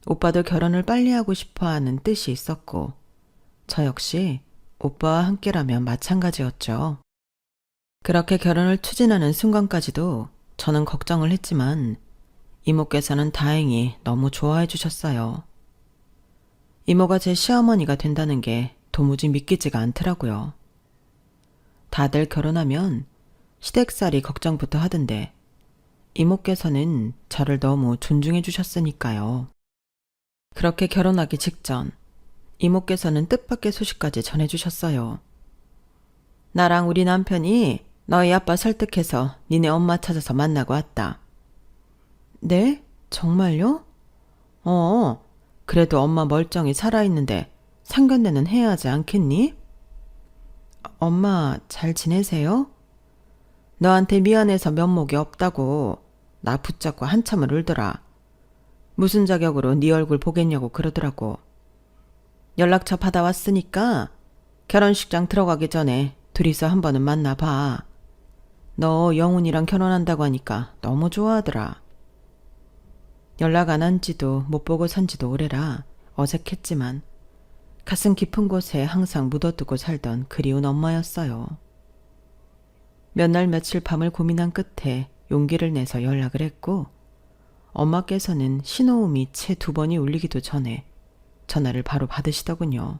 오빠도 결혼을 빨리 하고 싶어하는 뜻이 있었고 저 역시 오빠와 함께라면 마찬가지였죠. 그렇게 결혼을 추진하는 순간까지도 저는 걱정을 했지만 이모께서는 다행히 너무 좋아해 주셨어요. 이모가 제 시어머니가 된다는 게 도무지 믿기지가 않더라고요. 다들 결혼하면 시댁살이 걱정부터 하던데 이모께서는 저를 너무 존중해 주셨으니까요. 그렇게 결혼하기 직전 이모께서는 뜻밖의 소식까지 전해주셨어요. 나랑 우리 남편이 너희 아빠 설득해서 니네 엄마 찾아서 만나고 왔다. 네? 정말요? 그래도 엄마 멀쩡히 살아있는데 상견례는 해야 하지 않겠니? 엄마 잘 지내세요? 너한테 미안해서 면목이 없다고 나 붙잡고 한참을 울더라. 무슨 자격으로 네 얼굴 보겠냐고 그러더라고. 연락처 받아왔으니까 결혼식장 들어가기 전에 둘이서 한 번은 만나봐. 너 영훈이랑 결혼한다고 하니까 너무 좋아하더라. 연락 안 한 지도 못 보고 산 지도 오래라 어색했지만 가슴 깊은 곳에 항상 묻어두고 살던 그리운 엄마였어요. 몇 날 며칠 밤을 고민한 끝에 용기를 내서 연락을 했고 엄마께서는 신호음이 채 2번이 울리기도 전에 전화를 바로 받으시더군요.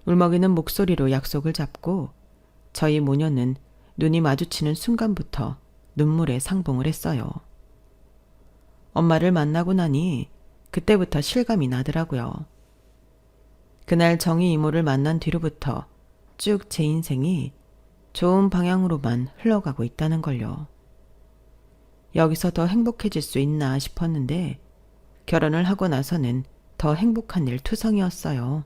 울먹이는 목소리로 약속을 잡고 저희 모녀는 눈이 마주치는 순간부터 눈물에 상봉을 했어요. 엄마를 만나고 나니 그때부터 실감이 나더라고요. 그날 정희 이모를 만난 뒤로부터 쭉 제 인생이 좋은 방향으로만 흘러가고 있다는 걸요. 여기서 더 행복해질 수 있나 싶었는데 결혼을 하고 나서는 더 행복한 일 투성이었어요.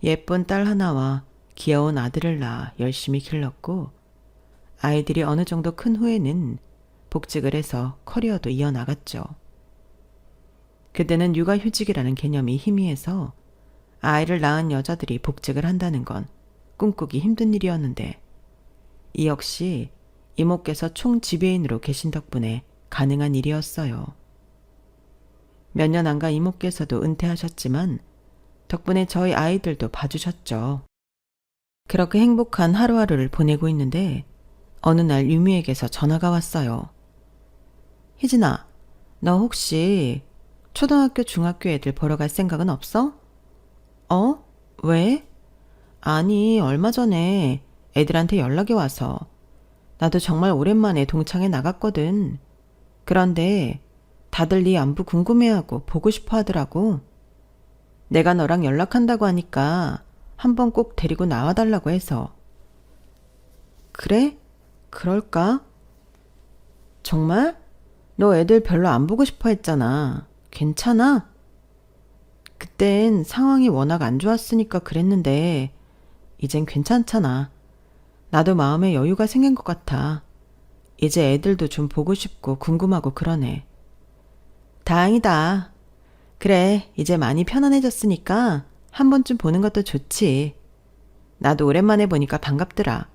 예쁜 딸 하나와 귀여운 아들을 낳아 열심히 길렀고 아이들이 어느 정도 큰 후에는 복직을 해서 커리어도 이어나갔죠. 그때는 육아휴직이라는 개념이 희미해서 아이를 낳은 여자들이 복직을 한다는 건 꿈꾸기 힘든 일이었는데 이 역시 이모께서 총지배인으로 계신 덕분에 가능한 일이었어요. 몇 년 안 가 이모께서도 은퇴하셨지만 덕분에 저희 아이들도 봐주셨죠. 그렇게 행복한 하루하루를 보내고 있는데 어느 날 유미에게서 전화가 왔어요. 희진아, 너 혹시 초등학교, 중학교 애들 보러 갈 생각은 없어? 어? 왜? 아니, 얼마 전에 애들한테 연락이 와서 나도 정말 오랜만에 동창회 나갔거든. 그런데 다들 네 안부 궁금해하고 보고 싶어 하더라고. 내가 너랑 연락한다고 하니까 한번 꼭 데리고 나와달라고 해서. 그래? 그럴까? 정말? 너 애들 별로 안 보고 싶어 했잖아. 괜찮아? 그땐 상황이 워낙 안 좋았으니까 그랬는데 이젠 괜찮잖아. 나도 마음에 여유가 생긴 것 같아. 이제 애들도 좀 보고 싶고 궁금하고 그러네. 다행이다. 그래, 이제 많이 편안해졌으니까 한 번쯤 보는 것도 좋지. 나도 오랜만에 보니까 반갑더라.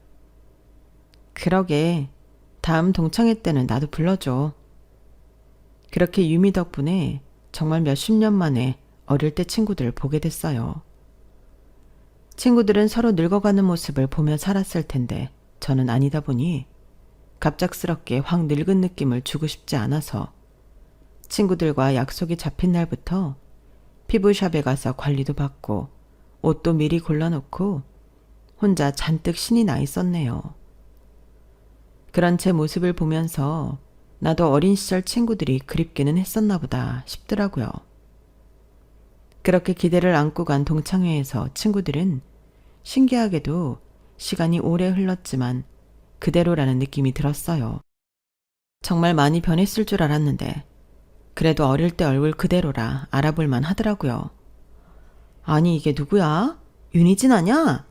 그러게, 다음 동창회 때는 나도 불러줘. 그렇게 유미 덕분에 정말 몇십 년 만에 어릴 때 친구들을 보게 됐어요. 친구들은 서로 늙어가는 모습을 보며 살았을 텐데 저는 아니다 보니 갑작스럽게 확 늙은 느낌을 주고 싶지 않아서 친구들과 약속이 잡힌 날부터 피부샵에 가서 관리도 받고 옷도 미리 골라놓고 혼자 잔뜩 신이 나 있었네요. 그런 제 모습을 보면서 나도 어린 시절 친구들이 그립기는 했었나 보다 싶더라고요. 그렇게 기대를 안고 간 동창회에서 친구들은 신기하게도 시간이 오래 흘렀지만 그대로라는 느낌이 들었어요. 정말 많이 변했을 줄 알았는데 그래도 어릴 때 얼굴 그대로라 알아볼만 하더라고요. 아니 이게 누구야? 윤희진 아냐?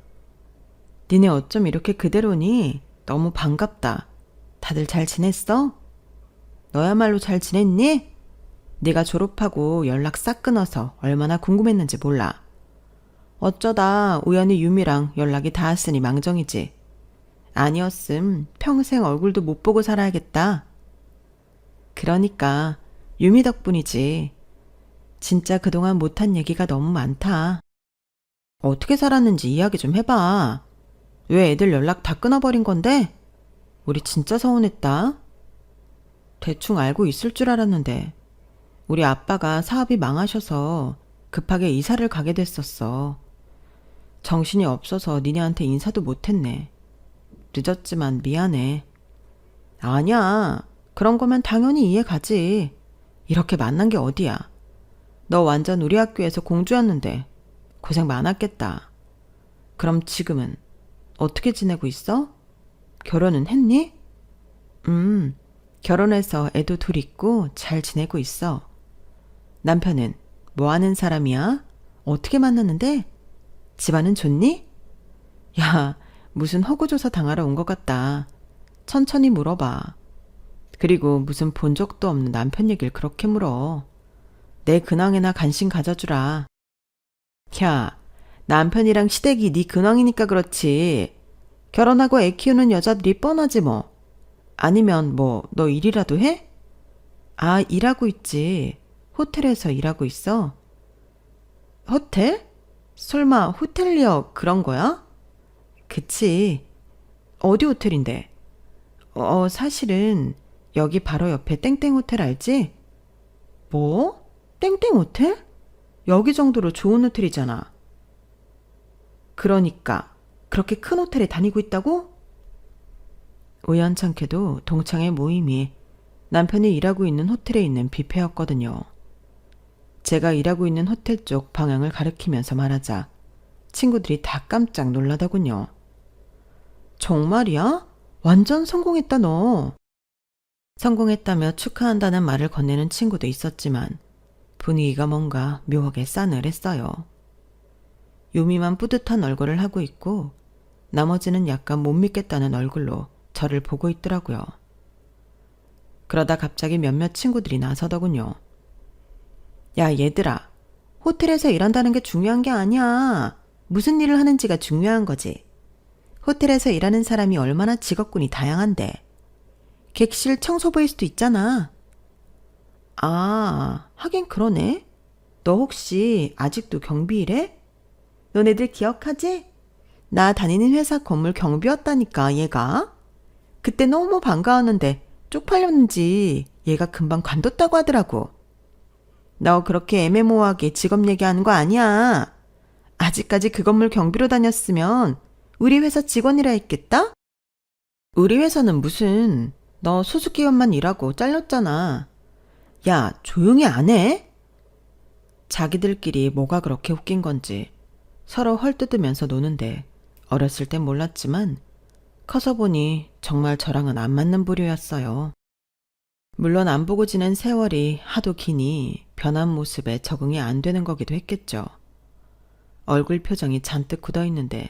니네 어쩜 이렇게 그대로니? 너무 반갑다. 다들 잘 지냈어? 너야말로 잘 지냈니? 네가 졸업하고 연락 싹 끊어서 얼마나 궁금했는지 몰라. 어쩌다 우연히 유미랑 연락이 닿았으니 망정이지. 아니었음 평생 얼굴도 못 보고 살아야겠다. 그러니까 유미 덕분이지. 진짜 그동안 못한 얘기가 너무 많다. 어떻게 살았는지 이야기 좀 해봐. 왜 애들 연락 다 끊어버린 건데? 우리 진짜 서운했다. 대충 알고 있을 줄 알았는데 우리 아빠가 사업이 망하셔서 급하게 이사를 가게 됐었어. 정신이 없어서 니네한테 인사도 못했네. 늦었지만 미안해. 아니야. 그런 거면 당연히 이해 가지. 이렇게 만난 게 어디야. 너 완전 우리 학교에서 공주였는데 고생 많았겠다. 그럼 지금은 어떻게 지내고 있어? 결혼은 했니? 결혼해서 애도 둘 있고 잘 지내고 있어. 남편은 뭐 하는 사람이야? 어떻게 만났는데? 집안은 좋니? 야, 무슨 허구조사 당하러 온 것 같다. 천천히 물어봐. 그리고 무슨 본 적도 없는 남편 얘기를 그렇게 물어. 내 근황에나 관심 가져주라. 야, 남편이랑 시댁이 네 근황이니까 그렇지. 결혼하고 애 키우는 여자들이 뻔하지 뭐. 아니면 뭐 너 일이라도 해? 아, 일하고 있지. 호텔에서 일하고 있어. 호텔? 설마 호텔리어 그런 거야? 그치. 어디 호텔인데? 사실은 여기 바로 옆에 땡땡 호텔 알지? 뭐? 땡땡 호텔? 여기 정도로 좋은 호텔이잖아. 그러니까 그렇게 큰 호텔에 다니고 있다고? 우연찮게도 동창회 모임이 남편이 일하고 있는 호텔에 있는 뷔페였거든요. 제가 일하고 있는 호텔 쪽 방향을 가리키면서 말하자 친구들이 다 깜짝 놀라더군요. 정말이야? 완전 성공했다 너. 성공했다며 축하한다는 말을 건네는 친구도 있었지만 분위기가 뭔가 묘하게 싸늘했어요. 유미만 뿌듯한 얼굴을 하고 있고 나머지는 약간 못 믿겠다는 얼굴로 저를 보고 있더라고요. 그러다 갑자기 몇몇 친구들이 나서더군요. 야, 얘들아. 호텔에서 일한다는 게 중요한 게 아니야. 무슨 일을 하는지가 중요한 거지. 호텔에서 일하는 사람이 얼마나 직업군이 다양한데. 객실 청소부일 수도 있잖아. 아, 하긴 그러네. 너 혹시 아직도 경비 일해? 너네들 기억하지? 나 다니는 회사 건물 경비였다니까, 얘가. 그때 너무 반가웠는데 쪽팔렸는지 얘가 금방 관뒀다고 하더라고. 너 그렇게 애매모호하게 직업 얘기하는 거 아니야. 아직까지 그 건물 경비로 다녔으면 우리 회사 직원이라 했겠다? 우리 회사는 무슨, 너 소속기관만 일하고 잘렸잖아. 야, 조용히 안 해? 자기들끼리 뭐가 그렇게 웃긴 건지 서로 헐뜯으면서 노는데 어렸을 땐 몰랐지만 커서 보니 정말 저랑은 안 맞는 부류였어요. 물론 안 보고 지낸 세월이 하도 기니 변한 모습에 적응이 안 되는 거기도 했겠죠. 얼굴 표정이 잔뜩 굳어있는데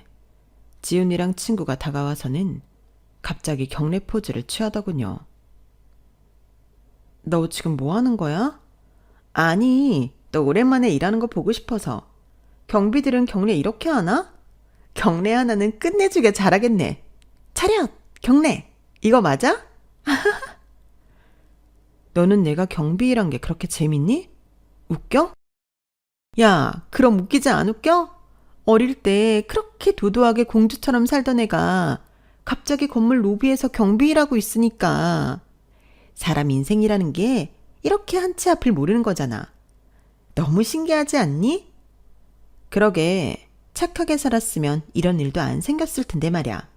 지훈이랑 친구가 다가와서는 갑자기 경례 포즈를 취하더군요. 너 지금 뭐 하는 거야? 아니, 너 오랜만에 일하는 거 보고 싶어서. 경비들은 경례 이렇게 하나? 경례 하나는 끝내주게 잘하겠네. 차렷! 경례! 이거 맞아? 너는 내가 경비일한 게 그렇게 재밌니? 웃겨? 야, 그럼 웃기지 안 웃겨? 어릴 때 그렇게 도도하게 공주처럼 살던 애가 갑자기 건물 로비에서 경비일하고 있으니까 사람 인생이라는 게 이렇게 한치 앞을 모르는 거잖아. 너무 신기하지 않니? 그러게 착하게 살았으면 이런 일도 안 생겼을 텐데 말이야.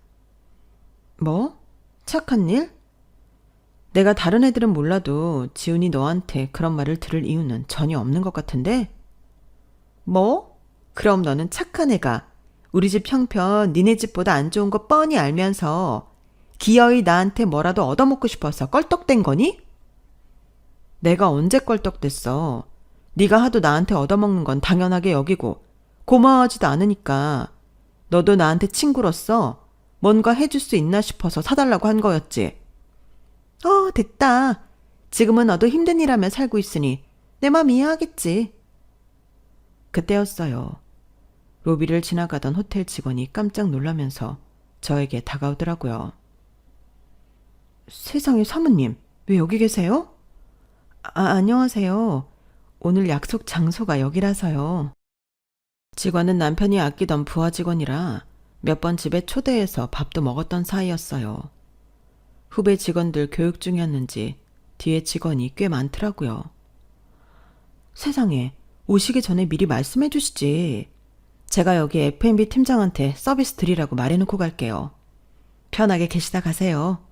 뭐? 착한 일? 내가 다른 애들은 몰라도 지훈이 너한테 그런 말을 들을 이유는 전혀 없는 것 같은데? 뭐? 그럼 너는 착한 애가 우리 집 형편 니네 집보다 안 좋은 거 뻔히 알면서 기어이 나한테 뭐라도 얻어먹고 싶어서 껄떡댄 거니? 내가 언제 껄떡댔어? 네가 하도 나한테 얻어먹는 건 당연하게 여기고 고마워하지도 않으니까 너도 나한테 친구로서 뭔가 해줄 수 있나 싶어서 사달라고 한 거였지. 됐다. 지금은 너도 힘든 일하며 살고 있으니 내 맘 이해하겠지. 그때였어요. 로비를 지나가던 호텔 직원이 깜짝 놀라면서 저에게 다가오더라고요. 세상에 사모님, 왜 여기 계세요? 안녕하세요. 오늘 약속 장소가 여기라서요. 직원은 남편이 아끼던 부하 직원이라 몇 번 집에 초대해서 밥도 먹었던 사이였어요. 후배 직원들 교육 중이었는지 뒤에 직원이 꽤 많더라고요. 세상에, 오시기 전에 미리 말씀해 주시지. 제가 여기 F&B 팀장한테 서비스 드리라고 말해놓고 갈게요. 편하게 계시다 가세요.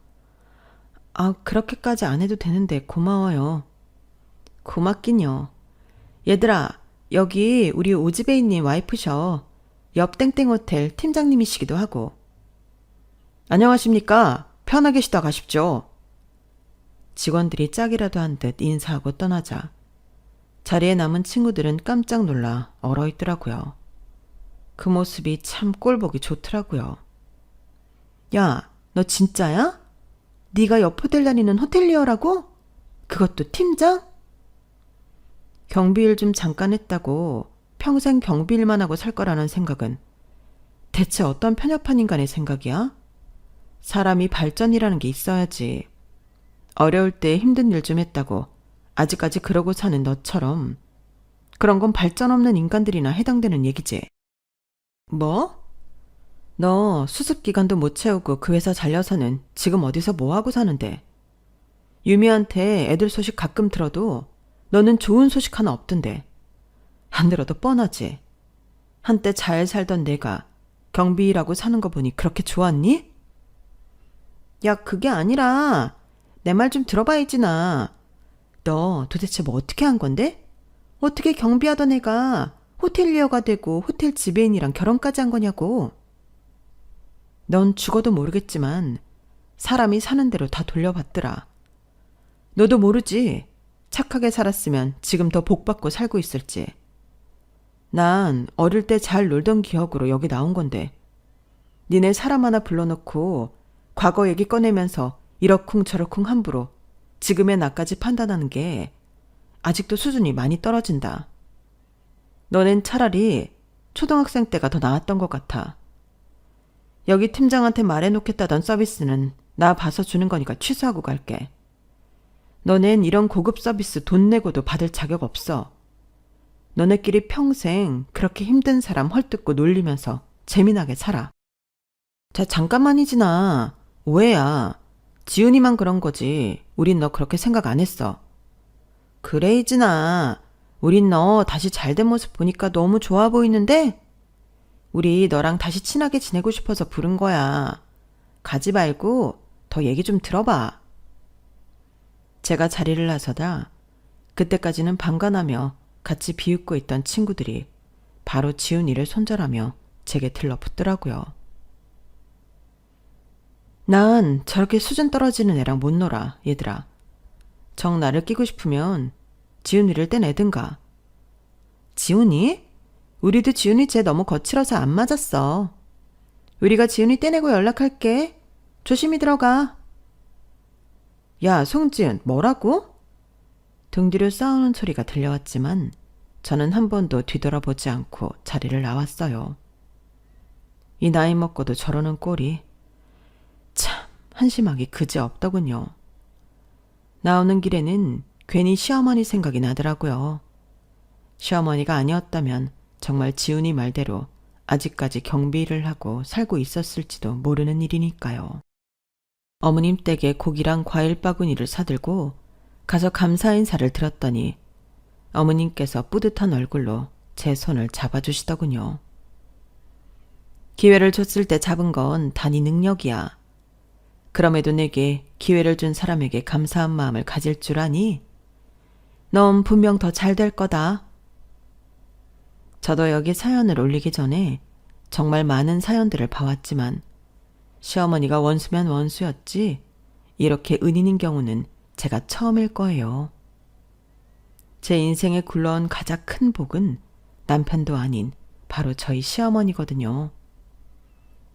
그렇게까지 안 해도 되는데 고마워요. 고맙긴요. 얘들아, 여기 우리 오지배이님 와이프셔. 옆 땡땡 호텔 팀장님이시기도 하고. 안녕하십니까. 편하게 쉬다 가십시오. 직원들이 짝이라도 한 듯 인사하고 떠나자 자리에 남은 친구들은 깜짝 놀라 얼어있더라고요. 그 모습이 참 꼴보기 좋더라고요. 야, 너 진짜야? 네가 옆 호텔 다니는 호텔리어라고? 그것도 팀장? 경비일 좀 잠깐 했다고 평생 경비일만 하고 살 거라는 생각은 대체 어떤 편협한 인간의 생각이야? 사람이 발전이라는 게 있어야지. 어려울 때 힘든 일 좀 했다고 아직까지 그러고 사는 너처럼 그런 건 발전 없는 인간들이나 해당되는 얘기지. 뭐? 너 수습기간도 못 채우고 그 회사 잘려서는 지금 어디서 뭐하고 사는데? 유미한테 애들 소식 가끔 들어도 너는 좋은 소식 하나 없던데. 안 들어도 뻔하지. 한때 잘 살던 내가 경비일하고 사는 거 보니 그렇게 좋았니? 야, 그게 아니라 내 말 좀 들어봐야지 나. 너 도대체 뭐 어떻게 한 건데? 어떻게 경비하던 애가 호텔리어가 되고 호텔 지배인이랑 결혼까지 한 거냐고. 넌 죽어도 모르겠지만 사람이 사는 대로 다 돌려받더라. 너도 모르지. 착하게 살았으면 지금 더 복받고 살고 있을지. 난 어릴 때 잘 놀던 기억으로 여기 나온 건데 니네 사람 하나 불러놓고 과거 얘기 꺼내면서 이러쿵저러쿵 함부로 지금의 나까지 판단하는 게 아직도 수준이 많이 떨어진다. 너넨 차라리 초등학생 때가 더 나았던 것 같아. 여기 팀장한테 말해놓겠다던 서비스는 나 봐서 주는 거니까 취소하고 갈게. 너넨 이런 고급 서비스 돈 내고도 받을 자격 없어. 너네끼리 평생 그렇게 힘든 사람 헐뜯고 놀리면서 재미나게 살아. 자, 잠깐만이지나. 오해야. 지훈이만 그런 거지. 우린 너 그렇게 생각 안 했어. 그래, 이진아. 우린 너 다시 잘된 모습 보니까 너무 좋아 보이는데? 우리 너랑 다시 친하게 지내고 싶어서 부른 거야. 가지 말고 더 얘기 좀 들어봐. 제가 자리를 나서다 그때까지는 방관하며 같이 비웃고 있던 친구들이 바로 지훈이를 손절하며 제게 들러붙더라고요. 난 저렇게 수준 떨어지는 애랑 못 놀아, 얘들아. 정 나를 끼고 싶으면 지훈이를 떼내든가. 지훈이? 우리도 지훈이 쟤 너무 거칠어서 안 맞았어. 우리가 지훈이 떼내고 연락할게. 조심히 들어가. 야, 송지은, 뭐라고? 등 뒤로 싸우는 소리가 들려왔지만 저는 한 번도 뒤돌아보지 않고 자리를 나왔어요. 이 나이 먹고도 저러는 꼴이 참 한심하기 그지없더군요. 나오는 길에는 괜히 시어머니 생각이 나더라고요. 시어머니가 아니었다면 정말 지훈이 말대로 아직까지 경비 일을 하고 살고 있었을지도 모르는 일이니까요. 어머님 댁에 고기랑 과일 바구니를 사들고 가서 감사 인사를 드렸더니 어머님께서 뿌듯한 얼굴로 제 손을 잡아주시더군요. 기회를 줬을 때 잡은 건 단히 능력이야. 그럼에도 내게 기회를 준 사람에게 감사한 마음을 가질 줄 아니? 넌 분명 더 잘 될 거다. 저도 여기 사연을 올리기 전에 정말 많은 사연들을 봐왔지만 시어머니가 원수면 원수였지 이렇게 은인인 경우는 제가 처음일 거예요. 제 인생에 굴러온 가장 큰 복은 남편도 아닌 바로 저희 시어머니거든요.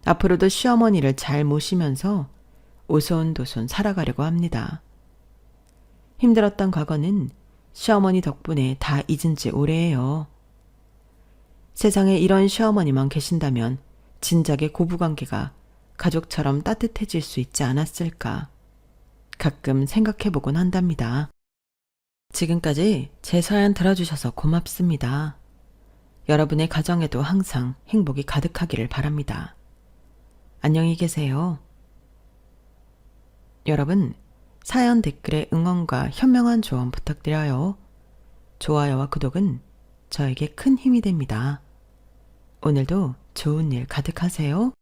앞으로도 시어머니를 잘 모시면서 오손도손 살아가려고 합니다. 힘들었던 과거는 시어머니 덕분에 다 잊은 지 오래예요. 세상에 이런 시어머니만 계신다면 진작에 고부관계가 가족처럼 따뜻해질 수 있지 않았을까 가끔 생각해보곤 한답니다. 지금까지 제 사연 들어주셔서 고맙습니다. 여러분의 가정에도 항상 행복이 가득하기를 바랍니다. 안녕히 계세요. 여러분, 사연 댓글에 응원과 현명한 조언 부탁드려요. 좋아요와 구독은 저에게 큰 힘이 됩니다. 오늘도 좋은 일 가득하세요.